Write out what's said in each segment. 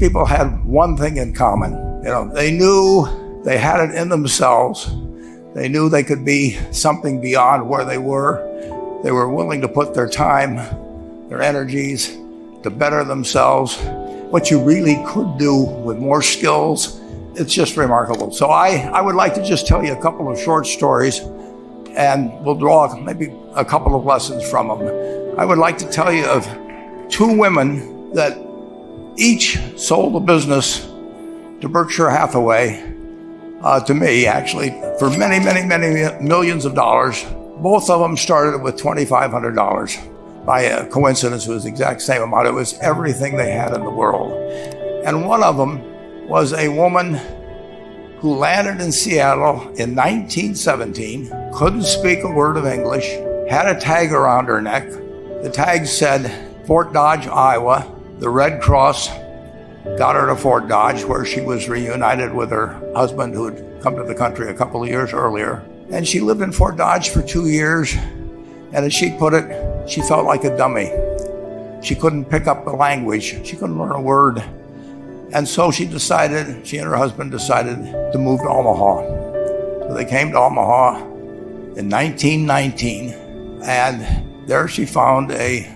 people had one thing in common. They knew they had it in themselves. They knew they could be something beyond where they were. They were willing to put their time, their energies to better themselves. What you really could do with more skills, it's just remarkable. So I would like to just tell you a couple of short stories, and we'll draw maybe a couple of lessons from them. I would like to tell you of two women that each sold a business to Berkshire Hathaway, to me actually, for many, many, many millions of dollars. Both of them started with $2,500. By a coincidence, it was the exact same amount. It was everything they had in the world. And one of them was a woman who landed in Seattle in 1917, couldn't speak a word of English, had a tag around her neck. The tag said Fort Dodge, Iowa. The Red Cross got her to Fort Dodge, where she was reunited with her husband who had come to the country a couple of years earlier. And she lived in Fort Dodge for 2 years. And as she put it, she felt like a dummy. She couldn't pick up the language. She couldn't learn a word. And so she and her husband decided to move to Omaha. So they came to Omaha in 1919. And there she found a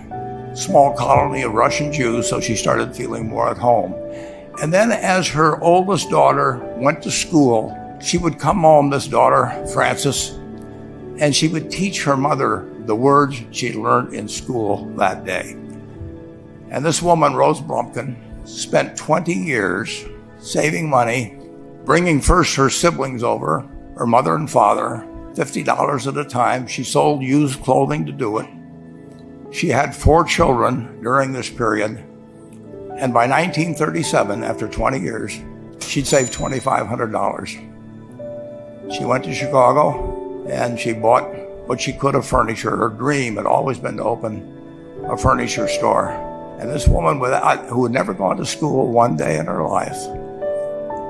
small colony of Russian Jews, so she started feeling more at home. And then as her oldest daughter went to school, she would come home, this daughter, Frances, and she would teach her mother the words she learned in school that day. And this woman, Rose Blumpkin, spent 20 years saving money, bringing first her siblings over, her mother and father, $50 at a time. She sold used clothing to do it. She had 4 children during this period. And by 1937, after 20 years, she'd saved $2,500. She went to Chicago and she bought what she could of furniture. Her dream had always been to open a furniture store. And this woman who had never gone to school one day in her life,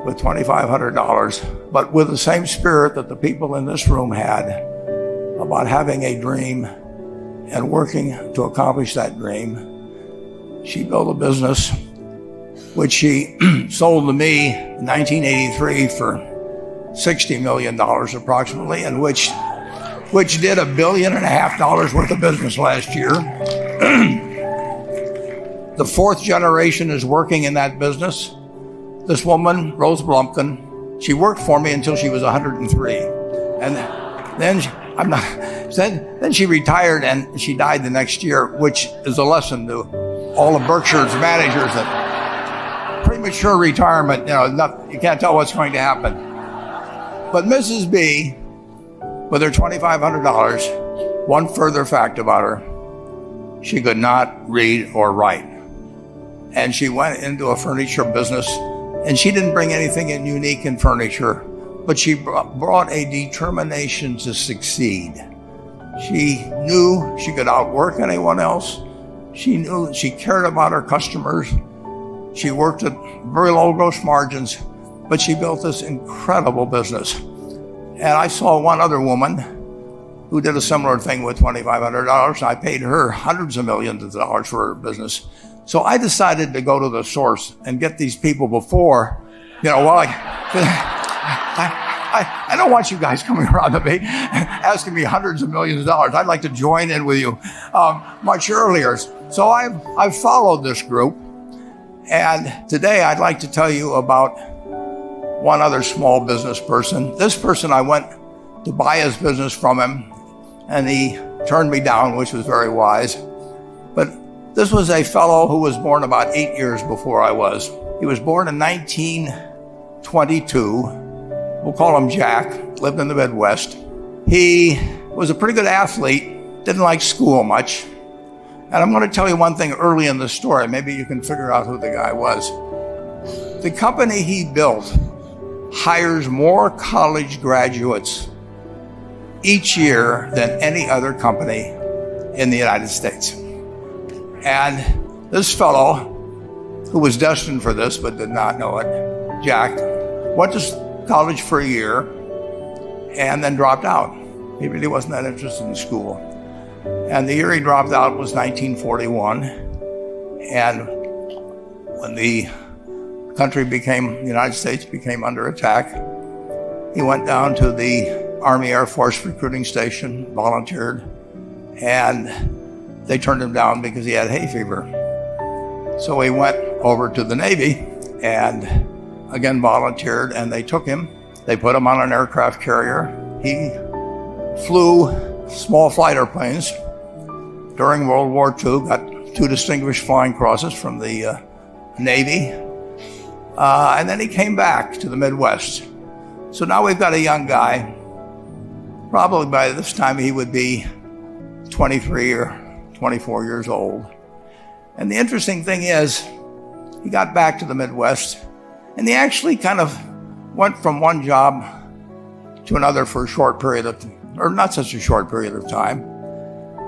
with $2,500, but with the same spirit that the people in this room had about having a dream and working to accomplish that dream, she built a business which she sold to me in 1983 for $60 million approximately, and which did $1.5 billion worth of business last year. The 4th generation is working in that business. This woman, Rose Blumpkin, she worked for me until she was 103. And then she retired and she died the next year, which is a lesson to all of Berkshire's managers that premature retirement, you can't tell what's going to happen. But Mrs. B, with her $2,500, one further fact about her, she could not read or write. And she went into a furniture business, and she didn't bring anything unique in furniture, but she brought a determination to succeed. She knew she could outwork anyone else. She knew she cared about her customers. She worked at very low gross margins, but she built this incredible business. And I saw one other woman who did a similar thing with $2,500, and I paid her hundreds of millions of dollars for her business. So I decided to go to the source and get these people before, I don't want you guys coming around to me asking me hundreds of millions of dollars. I'd like to join in with you much earlier. So I've followed this group, and today I'd like to tell you about one other small business person. This person, I went to buy his business from him, and he turned me down, which was very wise. But this was a fellow who was born about 8 years before I was. He was born in 1922. We'll call him Jack, lived in the Midwest. He was a pretty good athlete, didn't like school much. And I'm going to tell you one thing early in the story. Maybe you can figure out who the guy was. The company he built hires more college graduates each year than any other company in the United States. And this fellow, who was destined for this but did not know it, Jack, went to college for a year and then dropped out. He really wasn't that interested in school. And the year he dropped out was 1941. And when the the United States became under attack, he went down to the Army Air Force recruiting station, volunteered, and they turned him down because he had hay fever. So he went over to the Navy and again volunteered, and they took him. They put him on an aircraft carrier. He flew small fighter planes during World War II, got 2 distinguished flying crosses from the Navy, and then he came back to the Midwest. So now we've got a young guy. Probably by this time he would be 23 or 24 years old. And the interesting thing is, he got back to the Midwest, and he actually kind of went from one job to another for a short period of, or not such a short period of time.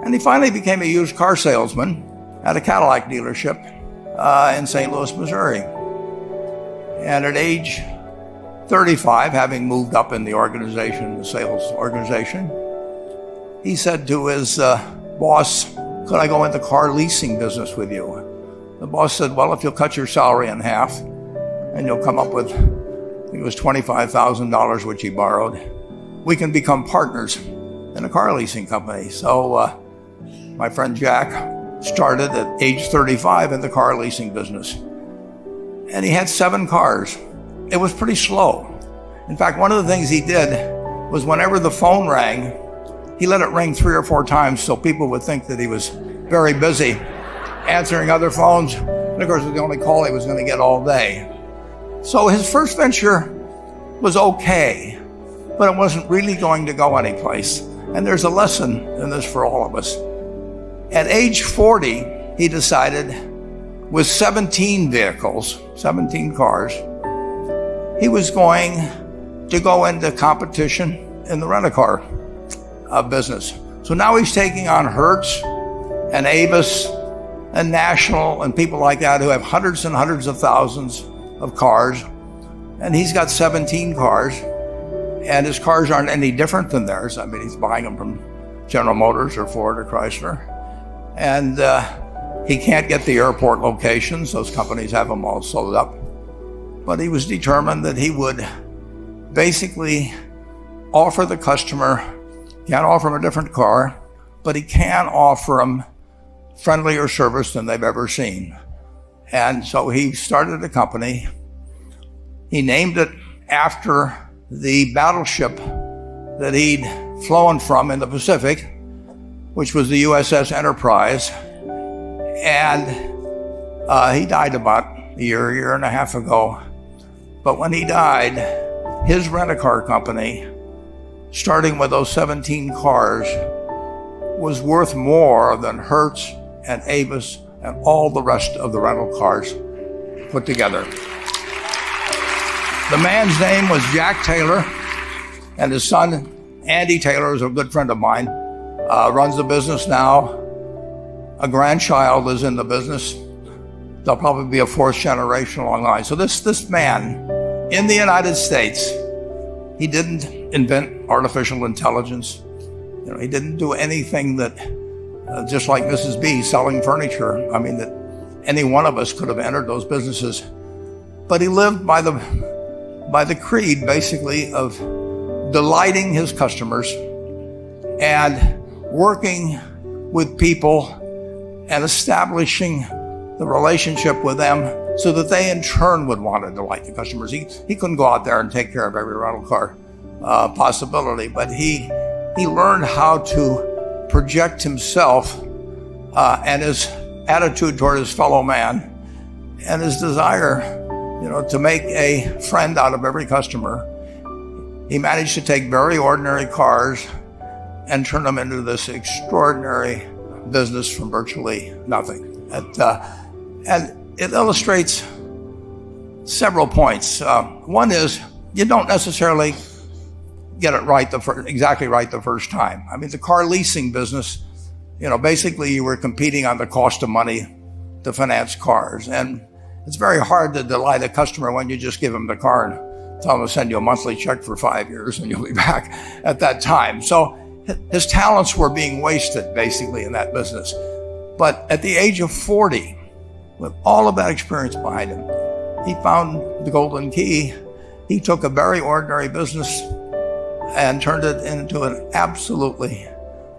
And he finally became a used car salesman at a Cadillac dealership in St. Louis, Missouri. And at age 35, having moved up in the organization, the sales organization, he said to his boss, "Could I go into car leasing business with you?" The boss said, "Well, if you'll cut your salary in half and you'll come up with," I think it was $25,000, which he borrowed, "we can become partners in a car leasing company." So my friend Jack started at age 35 in the car leasing business. And he had 7 cars. It was pretty slow. In fact, one of the things he did was whenever the phone rang, he let it ring 3 or 4 times so people would think that he was very busy answering other phones. And of course, it was the only call he was going to get all day. So his first venture was okay, but it wasn't really going to go anyplace. And there's a lesson in this for all of us. At age 40, he decided, with 17 vehicles, 17 cars, he was going to go into competition in the rent-a-car business. So now he's taking on Hertz and Avis and National and people like that who have hundreds and hundreds of thousands of cars. And he's got 17 cars, and his cars aren't any different than theirs. I mean, he's buying them from General Motors or Ford or Chrysler. And he can't get the airport locations. Those companies have them all sold up. But he was determined that he would basically offer the customer, can't offer him a different car, but he can offer them friendlier service than they've ever seen. And so he started a company. He named it after the battleship that he'd flown from in the Pacific, which was the USS Enterprise. And he died about a year and a half ago. But when he died, his rent-a-car company, starting with those 17 cars, was worth more than Hertz and Avis and all the rest of the rental cars put together. The man's name was Jack Taylor, and his son, Andy Taylor, is a good friend of mine, runs the business now. A grandchild is in the business. There'll probably be a 4th generation along the line. So this man in the United States, he didn't invent artificial intelligence. You know, he didn't do anything that, just like Mrs. B selling furniture, I mean, that any one of us could have entered those businesses. But he lived by the creed, basically, of delighting his customers and working with people and establishing the relationship with them so that they in turn would want to delight the customers. He couldn't go out there and take care of every rental car possibility, but he learned how to project himself and his attitude toward his fellow man and his desire, to make a friend out of every customer. He managed to take very ordinary cars and turn them into this extraordinary business from virtually nothing. And it illustrates several points. One is, you don't necessarily get it right exactly right the first time. I mean, the car leasing business, basically you were competing on the cost of money to finance cars. And it's very hard to delight a customer when you just give them the car and tell them to send you a monthly check for 5 years and you'll be back at that time. So his talents were being wasted basically in that business. But at the age of 40, with all of that experience behind him, he found the golden key. He took a very ordinary business and turned it into an absolutely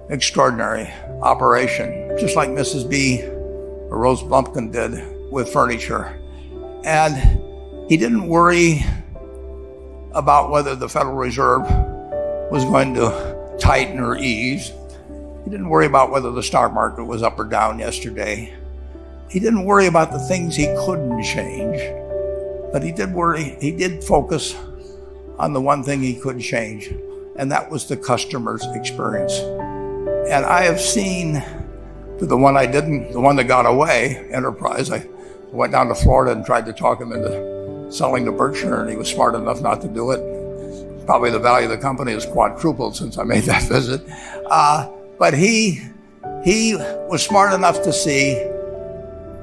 extraordinary operation, just like Mrs. B or Rose Blumpkin did with furniture. And he didn't worry about whether the Federal Reserve was going to tighten or ease. He didn't worry about whether the stock market was up or down yesterday. He didn't worry about the things he couldn't change, but he did focus on the one thing he could change, and that was the customer's experience. And I have seen the one that got away, Enterprise. I went down to Florida and tried to talk him into selling to Berkshire, and he was smart enough not to do it. Probably the value of the company has quadrupled since I made that visit. But he was smart enough to see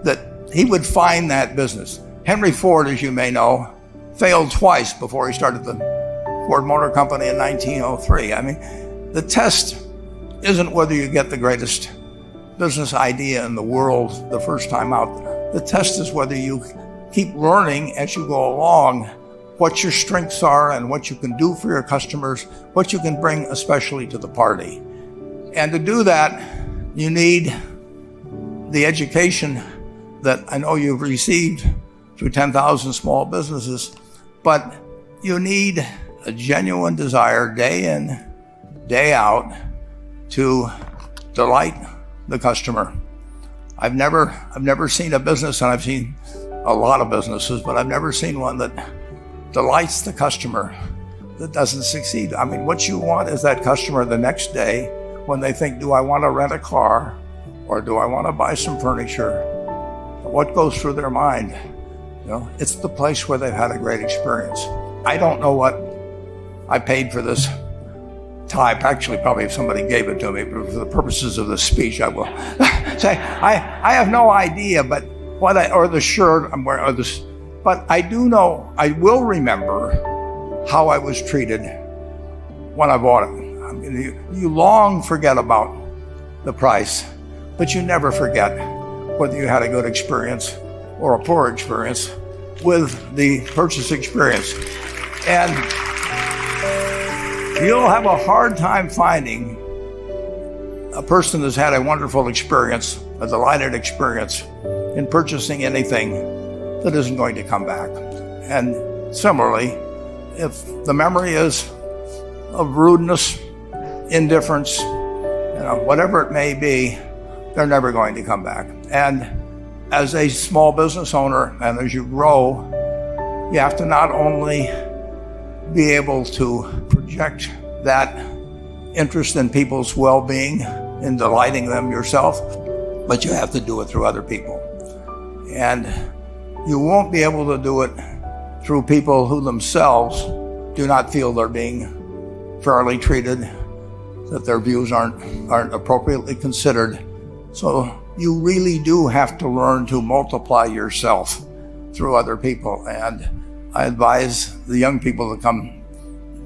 that he would find that business. Henry Ford, as you may know, failed twice before he started the Ford Motor Company in 1903. I mean, the test isn't whether you get the greatest business idea in the world the first time out. The test is whether you keep learning as you go along what your strengths are and what you can do for your customers, what you can bring especially to the party. And to do that, you need the education that I know you've received through 10,000 small businesses, but you need a genuine desire day in, day out to delight the customer. I've never seen a business, and I've seen a lot of businesses, but I've never seen one that delights the customer that doesn't succeed. I mean, what you want is that customer the next day when they think, do I want to rent a car or do I want to buy some furniture? What goes through their mind? You know, it's the place where they've had a great experience. I don't know what I paid for this tie. Actually, probably if somebody gave it to me, but for the purposes of the speech, I will say I have no idea. But or the shirt I'm wearing, but I do know, I will remember how I was treated when I bought it. I mean, you long forget about the price, but you never forget whether you had a good experience or a poor experience with the purchase experience. And you'll have a hard time finding a person that's had a wonderful experience, a delighted experience in purchasing anything that isn't going to come back. And similarly, if the memory is of rudeness, indifference, whatever it may be, they're never going to come back. And as a small business owner, and as you grow, you have to not only be able to project that interest in people's well-being, in delighting them yourself, but you have to do it through other people. And you won't be able to do it through people who themselves do not feel they're being fairly treated, that their views aren't appropriately considered. So you really do have to learn to multiply yourself through other people. And I advise the young people to come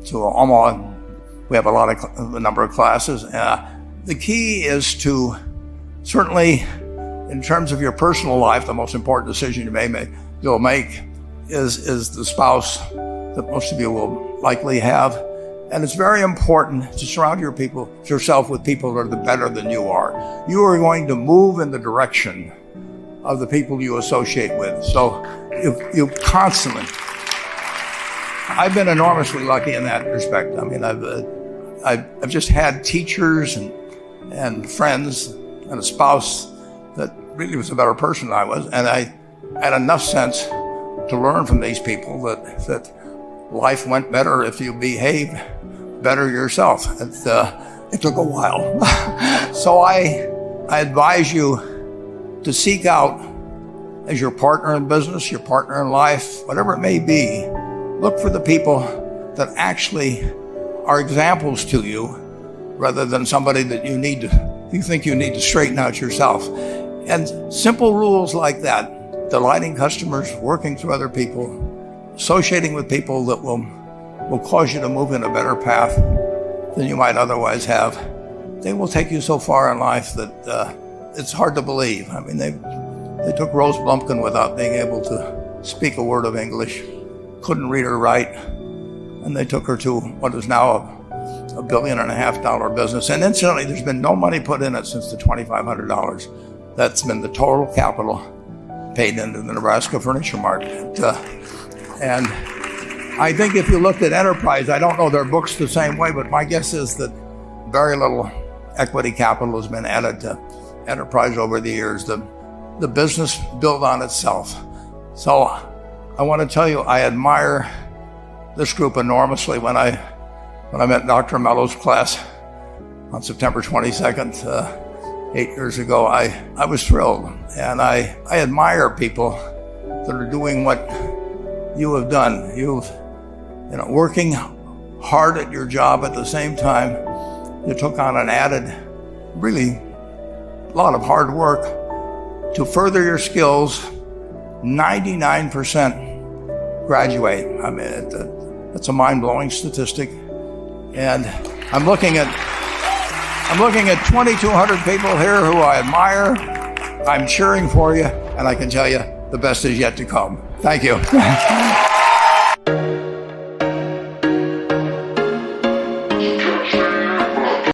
to Omaha. We have a number of classes. The key is to, certainly in terms of your personal life, the most important decision you'll make is the spouse that most of you will likely have. And it's very important to surround yourself with people that are better than you are. You are going to move in the direction of the people you associate with. So you constantly, I've been enormously lucky in that respect. I mean, I've just had teachers and friends and a spouse that really was a better person than I was. And I had enough sense to learn from these people that life went better if you behaved better yourself. It took a while. So I advise you to seek out, as your partner in business, your partner in life, whatever it may be, look for the people that actually are examples to you rather than somebody that you think you need to straighten out yourself. And simple rules like that, delighting customers, working through other people, associating with people that will cause you to move in a better path than you might otherwise have. They will take you so far in life that it's hard to believe. I mean, they took Rose Blumpkin without being able speak a word of English, couldn't read or write, and they took her to what is now a $1.5 billion business. And incidentally, there's been no money put in it since the $2,500. That's been the total capital paid into the Nebraska furniture market. And I think if you looked at enterprise, I don't know their books the same way, but my guess is that very little equity capital has been added to enterprise over the years. The business built on itself. So I want to tell you, I admire this group enormously. When I met Dr. Mello's class on September 22nd, 8 years ago, I was thrilled. And I admire people that are doing what you have done. Working hard at your job at the same time, you took on an added, really, lot of hard work to further your skills. 99% graduate. I mean, that's a mind-blowing statistic. And I'm looking at 2,200 people here who I admire. I'm cheering for you, and I can tell you the best is yet to come. Thank you.